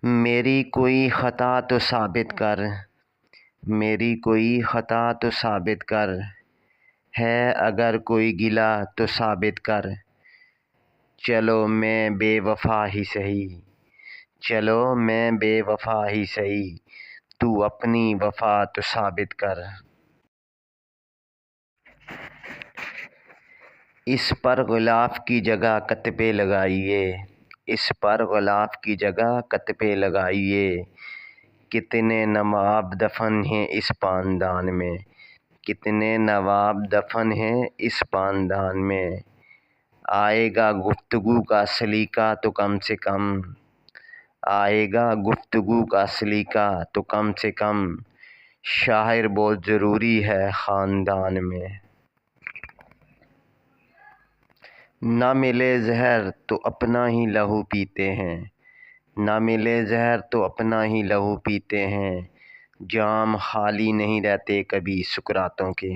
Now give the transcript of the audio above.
میری کوئی خطا تو ثابت کر، میری کوئی خطا تو ثابت کر، ہے اگر کوئی گلہ تو ثابت کر۔ چلو میں بے وفا ہی سہی، چلو میں بے وفا ہی سہی، تو اپنی وفا تو ثابت کر۔ اس پر غلاف کی جگہ کتبے لگائیے، اس پر غلاف کی جگہ کتبے لگائیے۔ کتنے نواب دفن ہیں اس خاندان میں، کتنے نواب دفن ہیں اس خاندان میں۔ آئے گا گفتگو کا سلیقہ تو کم سے کم، آئے گا گفتگو کا سلیقہ تو کم سے کم، شاعر بہت ضروری ہے خاندان میں۔ نہ ملے زہر تو اپنا ہی لہو پیتے ہیں، نہ ملے زہر تو اپنا ہی لہو پیتے ہیں، جام خالی نہیں رہتے کبھی سکراتوں کے۔